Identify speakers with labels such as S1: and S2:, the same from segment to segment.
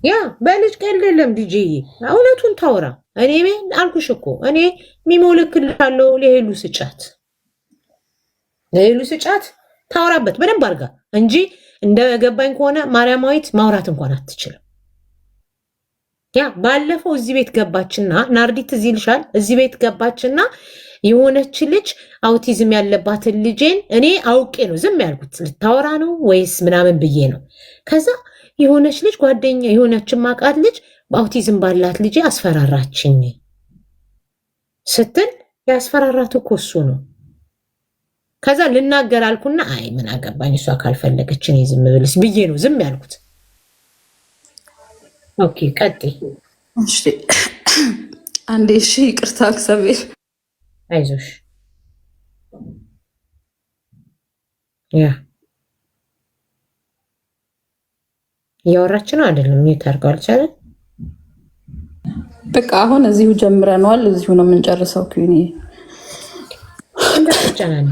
S1: ያ በልጅ ቀልደለም ዲጂ እውነቱን ታውራ። እኔ አልኩሽ እኮ እኔ ሚሞልክልሻለሁ። ለሄሉ ስጫት ታውራበት በደንብ አድርጋ እንጂ እንደገባኝ ከሆነ ማርያማዊት ማውራት እንኳን አትችልም። ያ ባለፈው እዚህ ቤት ገባችና ናርዲት እዚህ ይልሻል። እዚህ ቤት ገባችና የሆነች ልጅ አውቲዝም ያለባትን ልጄን እኔ አውቄ ነው ዝም ያልኩት። ልታወራ ነው ወይስ ምናምን ብዬ ነው። ከዛ የሆነች ልጅ ጓደኛ የሆነች ማቃት ልጅ በአውቲዝም ባላት ልጄ አስፈራራችኝ ስትል ያስፈራራት እኮ እሱ ነው። ከዛ ልናገር አልኩና አይ ምን አገባኝ እሷ ካልፈለገች እኔ ዝም ብልስ ብዬ ነው ዝም ያልኩት። ኦኬ ቀጥይ።
S2: እሺ አንዴ እሺ ይቅርታ እግዚአብሔር
S1: አይዞሽ። ያ እያወራች ነው አይደለም? ይታርጋል ቻለ
S2: በቃ አሁን እዚሁ ጀምረናል። እዚሁ ነው የምንጨርሰው። ኩኒ
S1: እንደተጫናኝ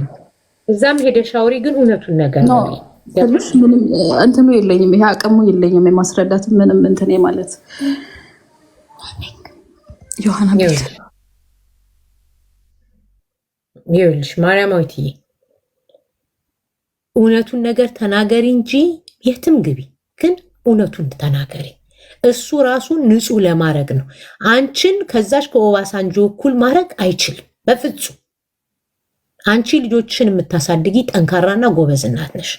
S1: እዛም ሄደሽ አውሪ። ግን እውነቱን ነገር ነው
S2: ትንሽ ምንም እንትኑ የለኝም፣ ይሄ አቅሙ የለኝም የማስረዳት ምንም እንትን ማለት ዮሐና ቤት
S1: ይኸውልሽ ማርያማዊትዬ እውነቱን ነገር ተናገሪ እንጂ የትም ግቢ፣ ግን እውነቱን ተናገሪ። እሱ ራሱን ንጹህ ለማድረግ ነው። አንቺን ከዛሽ ከኦባሳንጆ እኩል ማድረግ አይችልም በፍጹም። አንቺ ልጆችን የምታሳድጊ ጠንካራና ጎበዝ እናት ነሽ።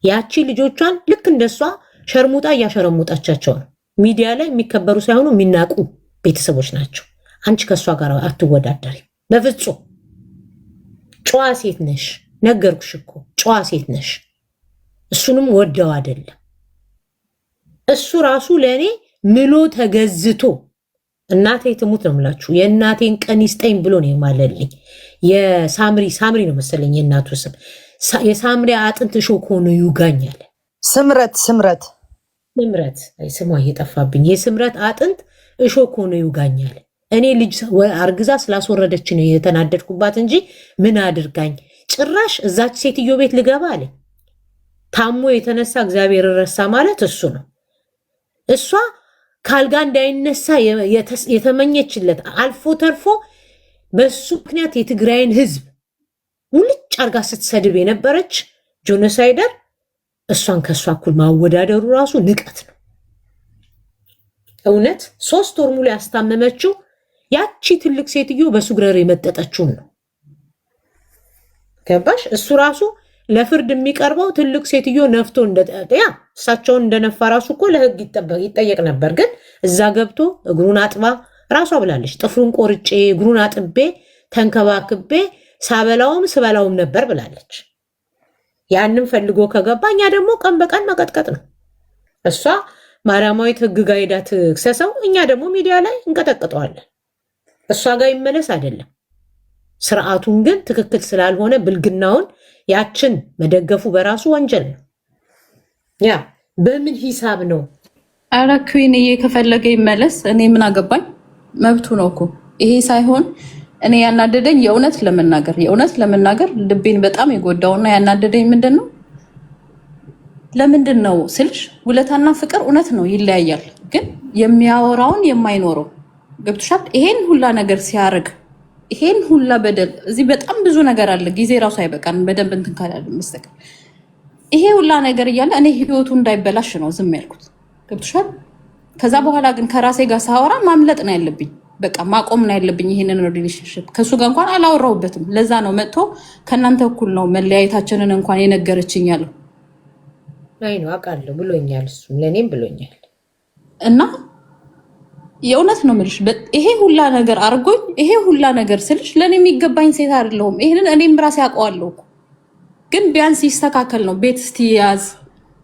S1: ያቺ ልጆቿን ልክ እንደሷ ሸርሙጣ እያሸረሙጣቻቸው ነው። ሚዲያ ላይ የሚከበሩ ሳይሆኑ የሚናቁ ቤተሰቦች ናቸው። አንቺ ከእሷ ጋር አትወዳደሪም በፍጹም። ጨዋ ሴት ነሽ፣ ነገርኩሽ እኮ ጨዋ ሴት ነሽ። እሱንም ወደው አይደለም እሱ ራሱ ለእኔ ምሎ ተገዝቶ እናቴ ትሙት ነው የምላችሁ። የእናቴን ቀን ይስጠኝ ብሎ ነው የማለልኝ። ሳምሪ ነው መሰለኝ የእናቱ ስም። የሳምሪ አጥንት እሾክ ሆኖ ይውጋኛል።
S3: ስምረት
S1: ስሟ እየጠፋብኝ። የስምረት አጥንት እሾክ ሆኖ ይውጋኛል። እኔ ልጅ አርግዛ ስላስወረደች ነው የተናደድኩባት እንጂ ምን አድርጋኝ። ጭራሽ እዛች ሴትዮ ቤት ልገባ አለ። ታሞ የተነሳ እግዚአብሔር ረሳ ማለት እሱ ነው። እሷ ካልጋ እንዳይነሳ የተመኘችለት አልፎ ተርፎ በሱ ምክንያት የትግራይን ህዝብ ሙልጭ አርጋ ስትሰድብ የነበረች ጆኖሳይደር እሷን ከእሷ እኩል ማወዳደሩ ራሱ ንቀት ነው። እውነት 3 ወር ሙሉ ያስታመመችው ያቺ ትልቅ ሴትዮ በሱግረር የመጠጠችውን ነው። ገባሽ? እሱ ራሱ ለፍርድ የሚቀርበው ትልቅ ሴትዮ ነፍቶ እንደጠያ እሳቸውን እንደነፋ ራሱ እኮ ለህግ ይጠየቅ ነበር። ግን እዛ ገብቶ እግሩን አጥባ ራሷ ብላለች። ጥፍሩን ቆርጬ እግሩን አጥቤ ተንከባክቤ ሳበላውም ስበላውም ነበር ብላለች። ያንን ፈልጎ ከገባ እኛ ደግሞ ቀን በቀን መቀጥቀጥ ነው። እሷ ማርያማዊት ህግ ጋር ሄዳ ትክሰሰው፣ እኛ ደግሞ ሚዲያ ላይ እንቀጠቅጠዋለን። እሷ ጋር ይመለስ አይደለም። ስርዓቱን ግን ትክክል ስላልሆነ ብልግናውን ያችን መደገፉ በራሱ ወንጀል ነው። ያ በምን ሂሳብ ነው?
S2: አረ ኩዊንዬ ከፈለገ ይመለስ። እኔ ምን አገባኝ? መብቱ ነው እኮ። ይሄ ሳይሆን እኔ ያናደደኝ የእውነት ለመናገር ልቤን በጣም የጎዳውና ያናደደኝ ምንድን ነው? ለምንድን ነው ስልሽ ውለታና ፍቅር እውነት ነው ይለያያል። ግን የሚያወራውን የማይኖረው ገብቶሻል? ይሄን ሁላ ነገር ሲያርግ ይሄን ሁላ በደል እዚህ በጣም ብዙ ነገር አለ። ጊዜ ራሱ አይበቃን በደንብ እንትን ካላለ መስተቀር ይሄ ሁላ ነገር እያለ እኔ ህይወቱ እንዳይበላሽ ነው ዝም ያልኩት። ገብቶሻል? ከዛ በኋላ ግን ከራሴ ጋር ሳወራ ማምለጥ ነው ያለብኝ። በቃ ማቆም ነው ያለብኝ ይሄንን ሪሌሽንሺፕ። ከሱ ጋር እንኳን አላወራሁበትም። ለዛ ነው መጥቶ ከእናንተ እኩል ነው መለያየታችንን እንኳን የነገረችኝ ያለው።
S1: አይ ነው አውቃለሁ ብሎኛል። እሱ ለኔም ብሎኛል።
S2: እና የእውነት ነው የምልሽ ይሄ ሁላ ነገር አርጎኝ ይሄ ሁላ ነገር ስልሽ ለኔ የሚገባኝ ሴት አይደለሁም። ይሄንን እኔም ራሴ አውቀዋለሁ እኮ። ግን ቢያንስ ይስተካከል ነው። ቤት እስቲ ያዝ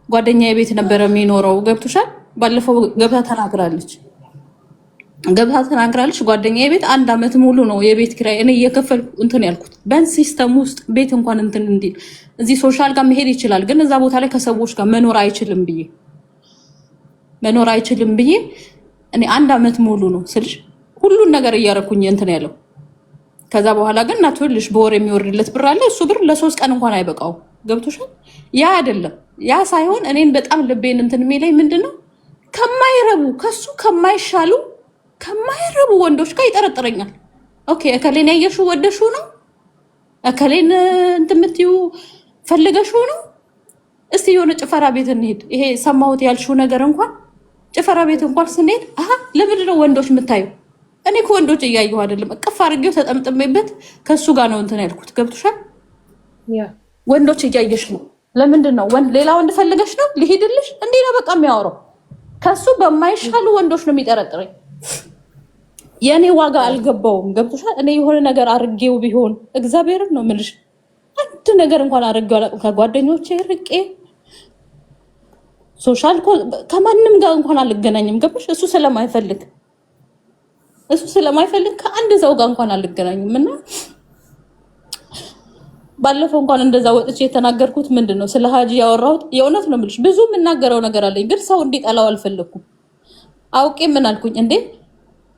S2: ጓደኛዬ ቤት ነበረ የሚኖረው። ገብቶሻል? ባለፈው ገብታ ተናግራለች። ጓደኛዬ ቤት 1 ዓመት ሙሉ ነው የቤት ኪራይ እኔ እየከፈልኩ እንትን ያልኩት። ቢያንስ ሲስተም ውስጥ ቤት እንኳን እንትን እንዲል እዚህ ሶሻል ጋር መሄድ ይችላል። ግን እዛ ቦታ ላይ ከሰዎች ጋር መኖር አይችልም ብዬ እኔ 1 ዓመት ሙሉ ነው ስልሽ ሁሉን ነገር እያረኩኝ እንትን ያለው። ከዛ በኋላ ግን እናትልሽ በወር የሚወርድለት ብር አለ። እሱ ብር ለ3 ቀን እንኳን አይበቃው። ገብቶሻል? ያ አይደለም ያ ሳይሆን እኔን በጣም ልቤን እንትን የሚለኝ ምንድነው ከማይረቡ ከሱ ከማይሻሉ ከማይረቡ ወንዶች ጋር ይጠረጥረኛል። ኦኬ እከሌን ያየሽው ወደሽው ነው? እከሌን እንትን የምትይው ፈልገሽው ነው? እስቲ የሆነ ጭፈራ ቤት እንሂድ። ይሄ ሰማሁት ያልሽው ነገር እንኳን ጭፈራ ቤት እንኳን ስንሄድ ለምንድን ነው ወንዶች የምታዩ? እኔ ከወንዶች እያየሁ አይደለም፣ እቅፍ አድርጌው ተጠምጥሜበት ከሱ ጋር ነው እንትን ያልኩት። ገብቶሻል? ወንዶች እያየሽ ነው። ለምንድን ነው ሌላ ወንድ ፈልገሽ ነው? ልሂድልሽ እንዲህ ነው በቃ የሚያወራው። ከሱ በማይሻሉ ወንዶች ነው የሚጠረጥረኝ። የእኔ ዋጋ አልገባውም። ገብቶሻል? እኔ የሆነ ነገር አርጌው ቢሆን እግዚአብሔርን ነው የምልሽ፣ አንድ ነገር እንኳን አርጌው አላውቅም። ከጓደኞቼ ርቄ ሶሻል ከማንም ጋር እንኳን አልገናኝም። ገባሽ? እሱ ስለማይፈልግ ከአንድ ሰው ጋር እንኳን አልገናኝም። እና ባለፈው እንኳን እንደዛ ወጥቼ የተናገርኩት ምንድን ነው ስለ ሀጂ ያወራሁት የእውነት ነው የምልሽ። ብዙ የምናገረው ነገር አለኝ፣ ግን ሰው እንዲጠላው አልፈለኩም። አውቄ ምን አልኩኝ እንዴ?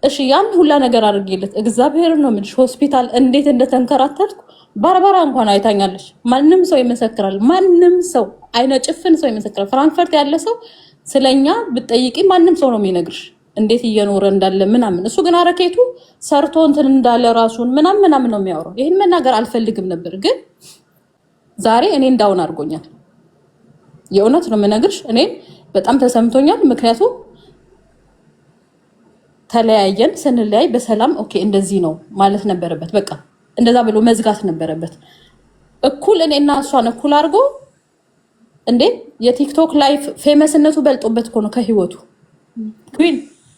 S2: እሺ ያን ሁላ ነገር አድርጌለት እግዚአብሔር ነው የምልሽ፣ ሆስፒታል እንዴት እንደተንከራተትኩ ባርባራ እንኳን አይታኛለች። ማንም ሰው ይመሰክራል። ማንም ሰው አይነ ጭፍን ሰው ይመሰክራል። ፍራንክፈርት ያለ ሰው ስለኛ ብትጠይቂ ማንም ሰው ነው የሚነግርሽ እንዴት እየኖረ እንዳለ ምናምን። እሱ ግን አረኬቱ ሰርቶ እንትን እንዳለ ራሱን ምናምን ነው የሚያወራው። ይህን መናገር አልፈልግም ነበር፣ ግን ዛሬ እኔ እንዳውን አድርጎኛል። የእውነት ነው የምነግርሽ፣ እኔ በጣም ተሰምቶኛል። ምክንያቱም ተለያየን፣ ስንለያይ በሰላም ኦኬ እንደዚህ ነው ማለት ነበረበት። በቃ እንደዛ ብሎ መዝጋት ነበረበት። እኩል እኔና እሷን እኩል አድርጎ እንዴ የቲክቶክ ላይፍ ፌመስነቱ በልጦበት እኮ ነው ከህይወቱ ኩን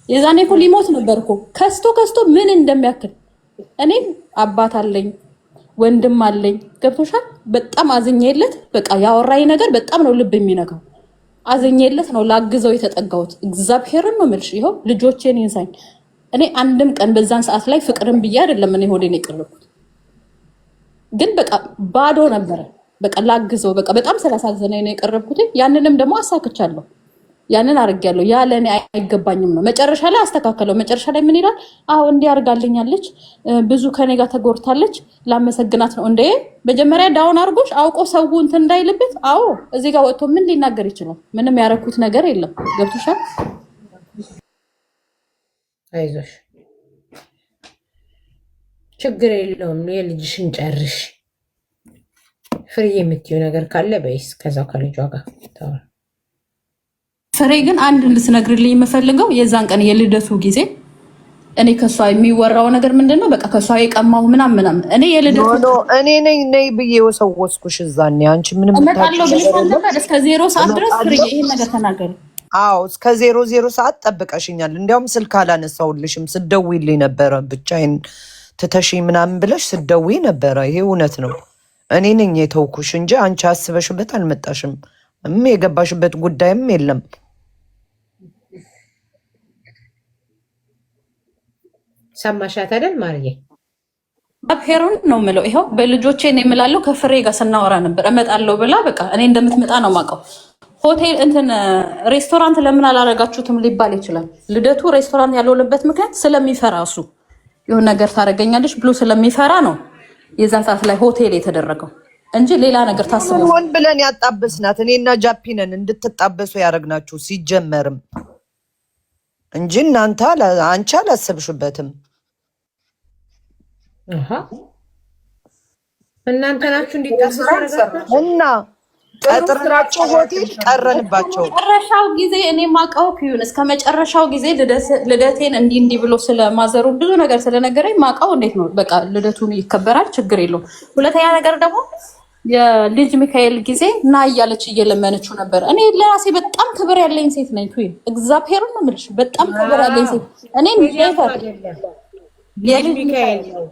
S2: የዛኔ እኮ ሊሞት ነበር እኮ ከስቶ ምን እንደሚያክል። እኔ አባት አለኝ ወንድም አለኝ። ገብቶሻል? በጣም አዝኜለት በቃ ያወራኝ ነገር በጣም ነው ልብ የሚነካው። አዝኜለት ነው ላግዘው የተጠጋሁት። እግዚአብሔርን ነው የምልሽ። ይኸው ልጆቼን ይንሳኝ። እኔ አንድም ቀን በዛን ሰዓት ላይ ፍቅርን ብዬ አይደለም እኔ ሆዴን የቀረብኩት፣ ግን በቃ ባዶ ነበረ። በቃ ላግዘው በቃ በጣም ስላሳዘነኝ ነው የቀረብኩት። ያንንም ደግሞ አሳክቻለሁ። ያንን አድርጌያለሁ። ያ ለእኔ አይገባኝም ነው። መጨረሻ ላይ አስተካከለው። መጨረሻ ላይ ምን ይላል? አዎ እንዲህ አድርጋልኛለች፣ ብዙ ከኔ ጋር ተጎድታለች፣ ላመሰግናት ነው። እንደ መጀመሪያ ዳውን አድርጎሽ አውቆ ሰው እንትን እንዳይልበት። አዎ እዚህ ጋር ወጥቶ ምን ሊናገር ይችላል? ምንም ያረኩት ነገር የለም። ገብቶሻል?
S1: አይዞሽ፣ ችግር የለውም። የልጅሽን ጨርሽ። ፍሬ የምትይው ነገር ካለ በይስ ከዛው ከልጇ ጋር ታወራ።
S2: ፍሬ ግን አንድ እንድትነግርልኝ የምፈልገው የዛን ቀን የልደቱ ጊዜ እኔ ከሷ የሚወራው ነገር ምንድነው? በቃ ከሷ የቀማው ምናምን እኔ የልደቱ
S3: እኔ ነኝ ብዬ ወሰወስኩሽ እዛኔ። አንቺ ምንም
S2: እመጣለሁ ብለሽ ነበር እስከ 0 ሰዓት ድረስ ፍሬ ይሄን ነገር ተናገሩ።
S3: አዎ እስከ 00 ሰዓት ጠብቀሽኛል። እንዲያውም ስልክ አላነሳውልሽም። ስደውይልኝ ነበረ ብቻዬን ትተሽ ምናምን ብለሽ ስደውይ ነበረ። ይሄ እውነት ነው። እኔ ነኝ የተውኩሽ እንጂ አንቺ አስበሽበት አልመጣሽም። የገባሽበት ጉዳይም የለም።
S1: ሰማሻት አይደል ማርዬ?
S2: አብሄሩን ነው የምለው። ይኸው በልጆቼ ነው የምላለው። ከፍሬ ጋር ስናወራ ነበር እመጣለሁ ብላ በቃ እኔ እንደምትመጣ ነው የማውቀው። ሆቴል እንትን ሬስቶራንት ለምን አላረጋችሁትም ሊባል ይችላል። ልደቱ ሬስቶራንት ያልሆነበት ምክንያት ስለሚፈራ እሱ የሆነ ነገር ታደርገኛለች ብሎ ስለሚፈራ ነው የዛን ሰዓት ላይ ሆቴል የተደረገው እንጂ ሌላ ነገር ታስበው
S3: ሆን ብለን ያጣበስናት እኔና ጃፒነን እንድትጣበሱ ያደረግናችሁ ሲጀመርም እንጂ አንቺ አላሰብሽበትም።
S1: እናንተ ናችሁ እንዲጣበሱ
S3: እና ቀጥረናቸው ሆቴል ቀረንባቸው።
S2: መጨረሻው ጊዜ እኔ ማውቀው ኪዩን እስከ መጨረሻው ጊዜ ልደቴን እንዲህ ብሎ ስለማዘሩ ብዙ ነገር ስለነገረኝ ማውቀው እንዴት ነው በቃ ልደቱን ይከበራል፣ ችግር የለውም። ሁለተኛ ነገር ደግሞ የልጅ ሚካኤል ጊዜ ና እያለች እየለመነችው ነበር። እኔ ለራሴ በጣም ክብር ያለኝ ሴት ነኝ። ቱይን እግዚአብሔርን ነው የምልሽ፣ በጣም ክብር ያለኝ ሴት እኔ
S1: ልጅ ሚካኤል ነው።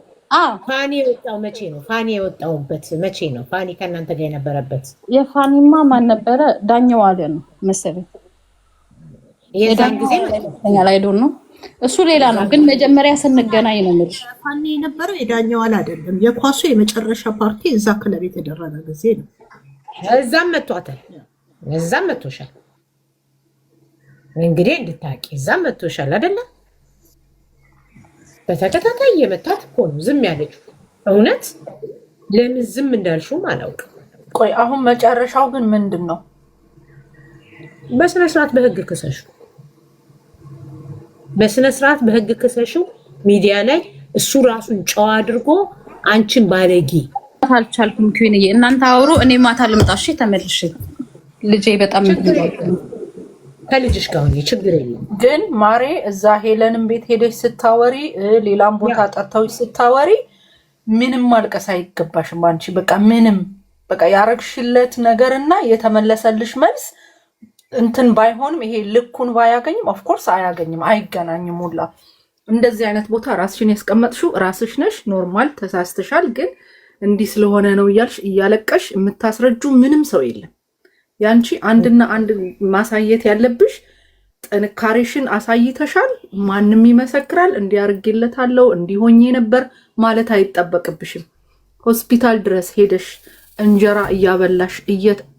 S1: ፋኒ የወጣው መቼ ነው? ፋኒ የወጣውበት መቼ ነው? ፋኒ ከእናንተ ጋር የነበረበት
S2: የፋኒማ ማን ነበረ? ዳኛው አለ ነው መሰለኝ።
S1: የዛን ጊዜ
S2: ላይ ነው እሱ ሌላ ነው። ግን መጀመሪያ ስንገናኝ ነው የምልሽ
S4: ፋኒ የነበረው የዳኛው አለ አይደለም። የኳሱ የመጨረሻ ፓርቲ እዛ ክለብ የተደረገ ጊዜ ነው።
S1: እዛም መጥቷታል፣ እዛም መጥቶሻል። እንግዲህ እንድታቂ እዛም መጥቶሻል አይደለም? በተከታታይ የመታት እኮ ነው ዝም ያለችው። እውነት ለምን ዝም እንዳልሽውም አላውቅም።
S5: ቆይ አሁን መጨረሻው ግን ምንድን ነው?
S1: በስነ ስርዓት በህግ ክሰሹ። በስነ ስርዓት በህግ ክሰሽው ሚዲያ ላይ እሱ ራሱን ጨዋ አድርጎ አንቺን ባለጌ
S2: አልቻልኩም። ኩዊንዬ እናንተ አውሩ፣ እኔ ማታ ልምጣ። እሺ ተመልሼ ልጄ በጣም
S1: ከልጅሽ ጋር ሆኜ ችግር የለም።
S5: ግን ማሬ እዛ ሄለንም ቤት ሄደሽ ስታወሪ ሌላም ቦታ ጠርተውሽ ስታወሪ ምንም ማልቀስ አይገባሽም። አንቺ በቃ ምንም በቃ ያረግሽለት ነገርና የተመለሰልሽ መልስ እንትን ባይሆንም ይሄ ልኩን ባያገኝም ኦፍኮርስ አያገኝም፣ አይገናኝም ሁላ። እንደዚህ አይነት ቦታ ራስሽን ያስቀመጥሽው ራስሽ ነሽ። ኖርማል ተሳስተሻል፣ ግን እንዲህ ስለሆነ ነው እያልሽ እያለቀሽ የምታስረጁ ምንም ሰው የለም። ያንቺ አንድና አንድ ማሳየት ያለብሽ ጥንካሬሽን አሳይተሻል። ማንም ይመሰክራል። እንዲያርግለታለው እንዲሆኜ ነበር ማለት አይጠበቅብሽም። ሆስፒታል ድረስ ሄደሽ እንጀራ እያበላሽ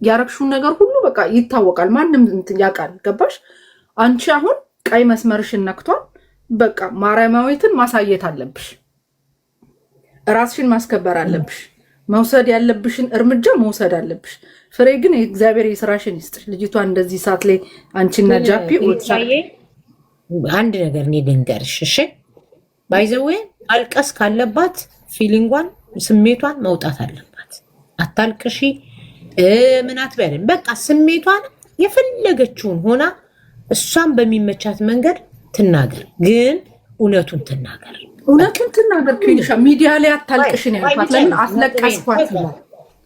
S5: ያረግሽውን ነገር ሁሉ በቃ ይታወቃል። ማንም እንትን ያውቃል። ገባሽ? አንቺ አሁን ቀይ መስመርሽን ነክቷል። በቃ ማርያማዊትን ማሳየት አለብሽ። ራስሽን ማስከበር አለብሽ። መውሰድ ያለብሽን እርምጃ መውሰድ አለብሽ። ፍሬ ግን እግዚአብሔር የስራሽን ይስጥሽ። ልጅቷ እንደዚህ ሰዓት ላይ አንቺና ጃፒ
S1: አንድ ነገር እኔ ልንገርሽ እሺ። ባይዘዌ አልቀስ ካለባት ፊሊንጓን ስሜቷን መውጣት አለባት። አታልቅሺ ምን አትበልን። በቃ ስሜቷን የፈለገችውን ሆና እሷን በሚመቻት መንገድ ትናገር፣ ግን እውነቱን ትናገር።
S5: እውነቱን ትናገር። ኩይንሻ ሚዲያ ላይ አታልቅሽን ያልኳት ለምን አስለቀስኳት ነው?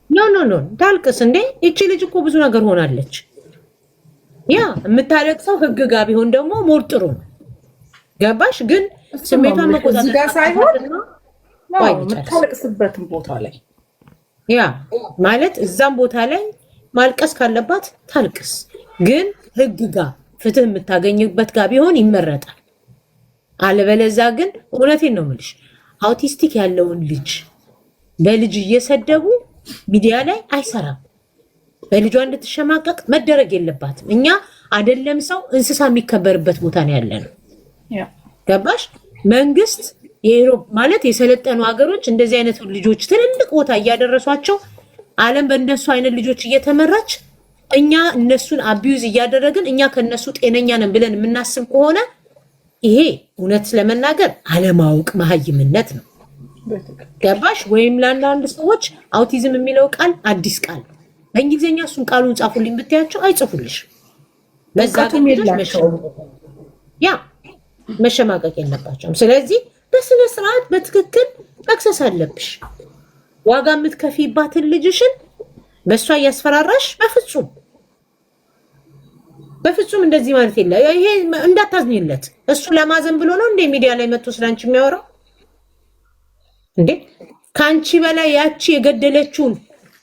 S1: ኖ እንዳልቅስ እንዴ? ይቺ ልጅ እኮ ብዙ ነገር ሆናለች። ያ የምታለቅሰው ህግ ጋር ቢሆን ደግሞ ሞር ጥሩ ነው። ገባሽ? ግን ስሜቷን መቆጣጠር
S5: ሳይሆን የምታለቅስበትን ቦታ ላይ
S1: ያ ማለት እዛም ቦታ ላይ ማልቀስ ካለባት ታልቅስ፣ ግን ህግ ጋር ፍትህ የምታገኝበት ጋር ቢሆን ይመረጣል። አለበለዛ ግን እውነቴን ነው የምልሽ አውቲስቲክ ያለውን ልጅ በልጅ እየሰደቡ ሚዲያ ላይ አይሰራም። በልጇ እንድትሸማቀቅ መደረግ የለባትም። እኛ አይደለም ሰው እንስሳ የሚከበርበት ቦታ ነው ያለነው። ገባሽ? መንግስት የዩሮፕ ማለት የሰለጠኑ ሀገሮች እንደዚህ አይነት ልጆች ትልልቅ ቦታ እያደረሷቸው ዓለም በእነሱ አይነት ልጆች እየተመራች እኛ እነሱን አቢዩዝ እያደረግን እኛ ከነሱ ጤነኛ ነን ብለን የምናስብ ከሆነ ይሄ እውነት ለመናገር አለማወቅ መሀይምነት ነው። ገባሽ? ወይም ለአንዳንድ ሰዎች አውቲዝም የሚለው ቃል አዲስ ቃል በእንግሊዝኛ እሱን ቃሉን ጻፉልኝ ብታያቸው አይጽፉልሽ። በዛ ያ መሸማቀቅ የለባቸውም። ስለዚህ በስነ ስርዓት በትክክል መክሰስ አለብሽ። ዋጋ የምትከፊባትን ልጅሽን በእሷ እያስፈራራሽ በፍጹም እንደዚህ ማለት የለ። ይሄ እንዳታዝኝለት። እሱ ለማዘን ብሎ ነው እንደ ሚዲያ ላይ መጥቶ ስላንቺ የሚያወራው እንዴ? ከአንቺ በላይ ያቺ የገደለችውን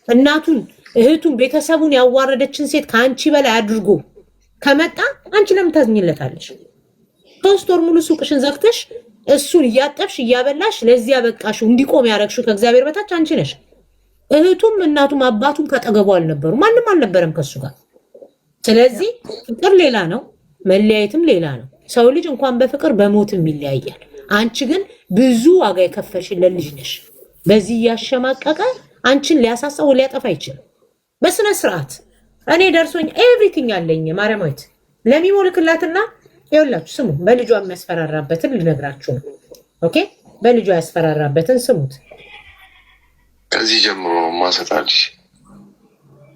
S1: እናቱን፣ እህቱን፣ ቤተሰቡን ያዋረደችን ሴት ከአንቺ በላይ አድርጎ ከመጣ አንቺ ለምን ታዝኝለታለሽ? 3 ወር ሙሉ ሱቅሽን ዘግተሽ እሱን እያጠብሽ እያበላሽ ለዚያ በቃሽው እንዲቆም ያረግሽው ከእግዚአብሔር በታች አንቺ ነሽ። እህቱም እናቱም አባቱም ከጠገቡ አልነበሩ፣ ማንም አልነበረም ከሱ ጋር። ስለዚህ ፍቅር ሌላ ነው፣ መለያየትም ሌላ ነው። ሰው ልጅ እንኳን በፍቅር በሞትም ይለያያል። አንቺ ግን ብዙ ዋጋ የከፈልሽለት ልጅ ነሽ። በዚህ እያሸማቀቀ አንቺን ሊያሳሳው ሊያጠፋ አይችልም። በስነ ስርዓት እኔ ደርሶኝ ኤቭሪቲንግ አለኝ ማርያማዊት ለሚሞልክላትና ይኸውላችሁ ስሙ። በልጇ የሚያስፈራራበትን ልነግራችሁ ነው። ኦኬ፣ በልጇ ያስፈራራበትን ስሙት።
S6: ከዚህ ጀምሮ ማሰጣልሽ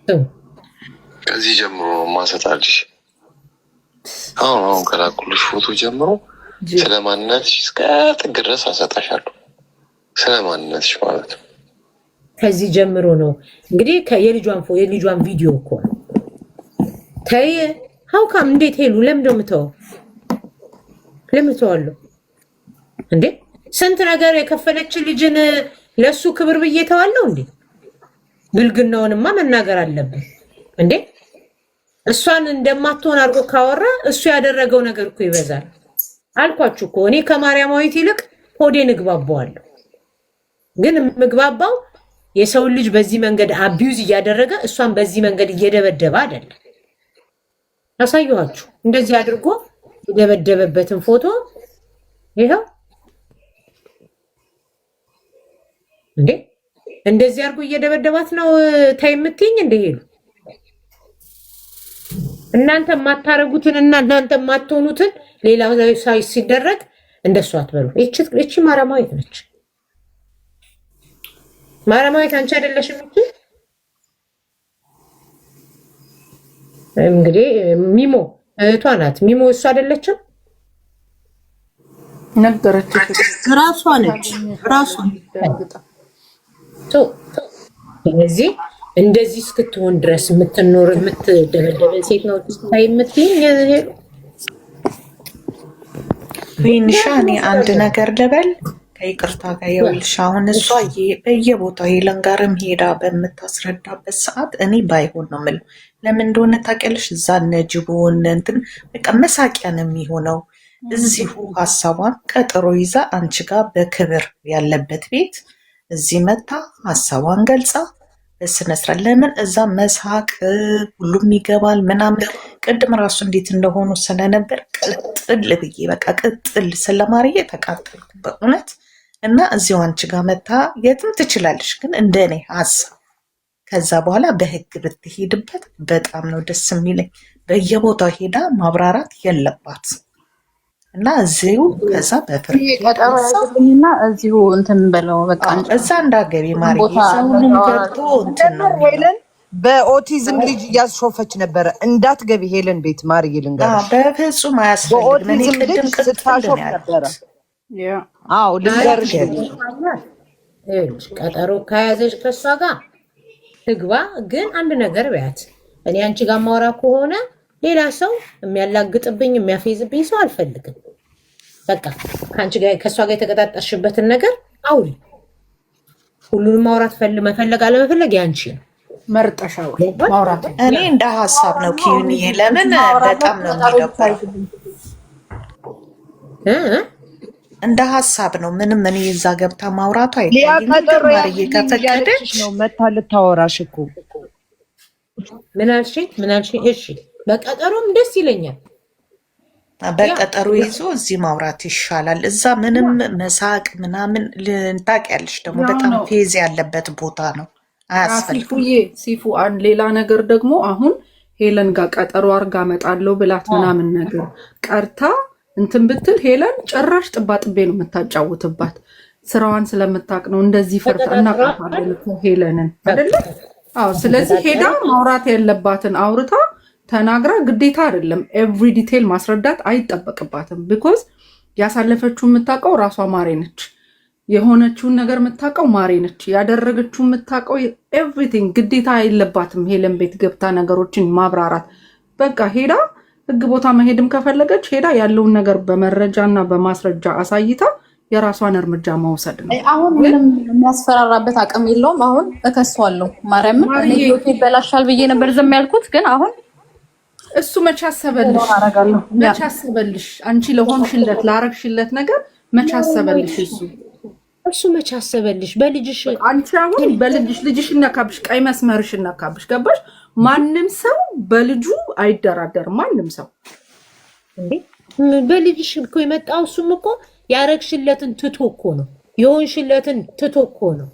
S1: ስሙ።
S6: ከዚህ ጀምሮ ማሰጣልሽ አሁን ከላኩልሽ ፎቶ ጀምሮ ስለማንነትሽ እስከ ጥግ ድረስ አሰጣሻለሁ። ስለማንነትሽ ማለት ነው።
S1: ከዚህ ጀምሮ ነው እንግዲህ የልጇን ቪዲዮ እኮ ነው። ተይ ሀውካም እንዴት ሄሉ ለምንድነው የምተወው? ለምን ተዋለሁ እንዴ? ስንት ነገር የከፈለች ልጅን ለሱ ክብር ብዬ ተዋለሁ እንዴ? ብልግናውንማ መናገር አለብን እንዴ? እሷን እንደማትሆን አድርጎ ካወራ እሱ ያደረገው ነገር እኮ ይበዛል። አልኳችሁ እኮ እኔ ከማርያማዊት ይልቅ ሆዴን እግባባዋለሁ። ግን ምግባባው የሰው ልጅ በዚህ መንገድ አቢዩዝ እያደረገ እሷን በዚህ መንገድ እየደበደበ አይደለም። አሳየኋችሁ። እንደዚህ አድርጎ የደበደበበትን ፎቶ ይኸው። እንዴ እንደዚህ አድርጎ እየደበደባት ነው ታይ የምትይኝ እንደ ሄሉ እናንተ የማታረጉትን እና እናንተ የማትሆኑትን ሌላው ላይ ሲደረግ እንደሱ አትበሉ። እቺ ማረማዊት ነች። ማረማዊት አንቺ አይደለሽም እንጂ እንግዲህ ሚሞ እህቷ ናት። ሚሞ እሱ አይደለችም
S5: ነገረች።
S4: ራሷ ነች ራሷ።
S1: ስለዚህ እንደዚህ እስክትሆን ድረስ የምትኖር የምትደበደበ ሴት ነው ስታይ የምትይኝ።
S7: ዊንሻ እኔ አንድ ነገር ልበል ከይቅርታ ጋር ይኸውልሽ፣ አሁን እሷ በየቦታው ሄለን ጋርም ሄዳ በምታስረዳበት ሰዓት እኔ ባይሆን ነው የምለው። ለምን እንደሆነ ታውቂያለሽ? እዛ ነጅቦን እንትን በቃ መሳቂያ ነው የሚሆነው። እዚሁ ሀሳቧን ቀጠሮ ይዛ አንቺ ጋር በክብር ያለበት ቤት እዚህ መታ ሀሳቧን ገልጻ በስነስርዓት ለምን እዛ መሳቅ ሁሉም ይገባል ምናምን። ቅድም ራሱ እንዴት እንደሆኑ ስለነበር ቅጥል ብዬ በቃ ቅጥል ስለማርዬ ተቃጠልኩ በእውነት። እና እዚሁ አንቺ ጋር መታ የትም ትችላለሽ፣ ግን እንደኔ ሀሳብ ከዛ በኋላ በህግ ብትሄድበት በጣም ነው ደስ የሚለኝ። በየቦታው ሄዳ ማብራራት የለባት እና እዚሁ ከዛ በፍርድ
S2: ቀጠሮ ያዘብኝና እዚሁ እንትን በለው በቃ
S7: እዛ እንዳገቢ ማርዬ ሰውንም ገብቶ እንትን ነው
S3: ሄለን በኦቲዝም ልጅ እያስሾፈች ነበረ። እንዳትገቢ ሄለን ቤት ማርዬ ልንገርሽ፣
S7: በፍጹም አያስፈልግም። እኔ ቅድም
S3: ስታሾፍ ነበረ። አዎ ልንገርሽ፣
S1: ቀጠሮ ከያዘች ከሷ ጋር ትግባ። ግን አንድ ነገር ቢያት እኔ አንቺ ጋር ማውራ ከሆነ ሌላ ሰው የሚያላግጥብኝ የሚያፌዝብኝ ሰው አልፈልግም። በቃ ከአንቺ ጋር ከሷ ጋር የተቀጣጠርሽበትን ነገር አውሪ። ሁሉንም ማውራት መፈለግ አለመፈለግ ያንቺ ነው።
S5: መርጠሻው ማውራት
S7: እኔ እንደ ሀሳብ ነው ኪዩንዬ። ለምን በጣም ነው የሚደብረው። እንደ ሀሳብ ነው ምንም እኔ እዛ ገብታ ማውራቱ አይታይም። ማርዬ ከፈቀደች
S3: ነው መታ ልታወራሽ እኮ።
S1: ምን አልሽኝ? እሺ በቀጠሮም ደስ ይለኛል።
S7: በቀጠሮ ይዞ እዚህ ማውራት ይሻላል። እዛ ምንም መሳቅ ምናምን ታውቂያለሽ፣ ደግሞ በጣም ፌዝ ያለበት ቦታ ነው። አያስፈልግም።
S5: ሲፉ ሌላ ነገር ደግሞ አሁን ሄለን ጋር ቀጠሮ አርጋ እመጣለሁ ብላት ምናምን ነገር ቀርታ እንትን ብትል ሄለን ጭራሽ ጥባጥቤ ነው የምታጫውትባት። ስራዋን ስለምታውቅ ነው እንደዚህ ፈርታ እናቃታለን ሄለንን አይደለ? አዎ። ስለዚህ ሄዳ ማውራት ያለባትን አውርታ ተናግራ ግዴታ አይደለም ኤቭሪ ዲቴል ማስረዳት አይጠበቅባትም። ቢኮዝ ያሳለፈችው የምታውቀው ራሷ ማሬ ነች። የሆነችውን ነገር የምታውቀው ማሬ ነች። ያደረገችው የምታውቀው ኤቭሪቲንግ። ግዴታ የለባትም ሄለን ቤት ገብታ ነገሮችን ማብራራት። በቃ ሄዳ ህግ ቦታ መሄድም ከፈለገች ሄዳ ያለውን ነገር በመረጃ እና በማስረጃ አሳይታ የራሷን እርምጃ መውሰድ ነው።
S2: አሁን ምንም የሚያስፈራራበት አቅም የለውም። አሁን እከሷለሁ ማርያምን። እኔ ህይወቴ ይበላሻል ብዬ ነበር ዝም ያልኩት፣ ግን አሁን
S5: እሱ መቼ አሰበልሽ? አንቺ ለሆንሽለት ላረግሽለት ነገር መቼ አሰበልሽ?
S1: እሱ መቼ አሰበልሽ? በልጅሽ
S5: አንቺ አሁን ልጅሽ ነካብሽ፣ ቀይ መስመርሽ ነካብሽ። ገባሽ? ማንም ሰው በልጁ አይደራደርም። ማንም ሰው
S1: በልጅሽ እኮ የመጣው እሱም እኮ ያረግሽለትን ትቶ እኮ ነው፣ የሆንሽለትን ትቶ እኮ ነው።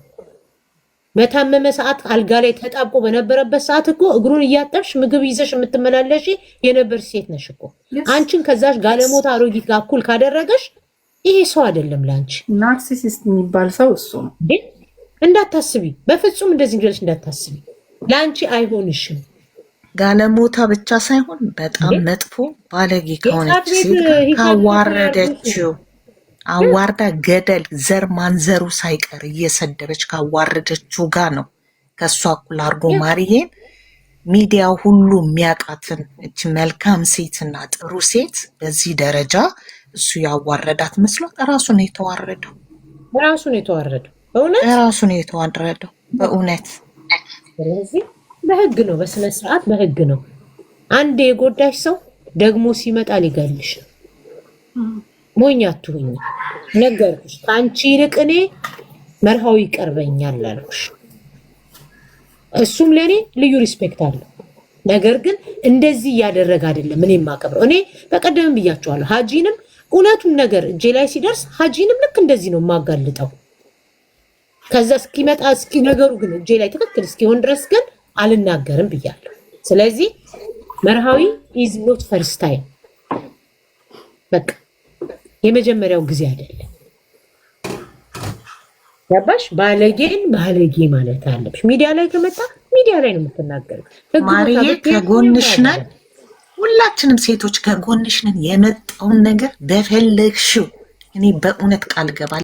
S1: በታመመ ሰዓት አልጋ ላይ ተጣብቆ በነበረበት ሰዓት እኮ እግሩን እያጠብሽ ምግብ ይዘሽ የምትመላለሽ የነበርሽ ሴት ነሽ እኮ። አንቺን ከዛሽ ጋለሞታ አሮጊት ጋር እኩል ካደረገሽ ይሄ ሰው አይደለም ለአንቺ።
S5: ናርሲሲስት የሚባል ሰው እሱ ነው።
S1: እንዳታስቢ፣ በፍጹም እንደዚህ እንግዲህ እንዳታስቢ። ለአንቺ አይሆንሽም።
S7: ጋለሞታ ብቻ ሳይሆን በጣም መጥፎ ባለጌ ከሆነች ሴት ካዋረደችው አዋርዳ ገደል ዘር ማንዘሩ ሳይቀር እየሰደበች ካዋረደችው ጋር ነው ከእሷ እኩል አድርጎ ማርዬን ሚዲያ ሁሉ የሚያውቃትን እች መልካም ሴትና ጥሩ ሴት በዚህ ደረጃ እሱ ያዋረዳት መስሏት ራሱን የተዋረደው በእውነት።
S1: ስለዚህ በህግ ነው፣ በስነ ስርዓት በህግ ነው። አንድ የጎዳሽ ሰው ደግሞ ሲመጣ ሊገልሽ ነው። ሞኝ አትሁኝ። ነገርኩሽ፣ ከአንቺ ይልቅ እኔ መርሃዊ ይቀርበኛል አልኩሽ። እሱም ለእኔ ልዩ ሪስፔክት አለው። ነገር ግን እንደዚህ እያደረገ አይደለም እኔ የማከብረው። እኔ በቀደምም ብያቸዋለሁ። ሀጂንም እውነቱን ነገር እጄ ላይ ሲደርስ ሀጂንም ልክ እንደዚህ ነው የማጋልጠው። ከዛ እስኪመጣ ነገሩ ግን እጄ ላይ ትክክል እስኪሆን ድረስ ግን አልናገርም ብያለሁ። ስለዚህ መርሃዊ ኢዝ ኖት ፈርስት ታይም። በቃ የመጀመሪያው ጊዜ አይደለም። ገባሽ? ባለጌን ባለጌ ማለት አለብሽ። ሚዲያ ላይ ከመጣ ሚዲያ ላይ ነው የምትናገረው።
S7: ማርዬ ከጎንሽ ነን፣ ሁላችንም ሴቶች ከጎንሽ ነን። የመጣውን ነገር በፈለግሽው እኔ በእውነት ቃል ገባል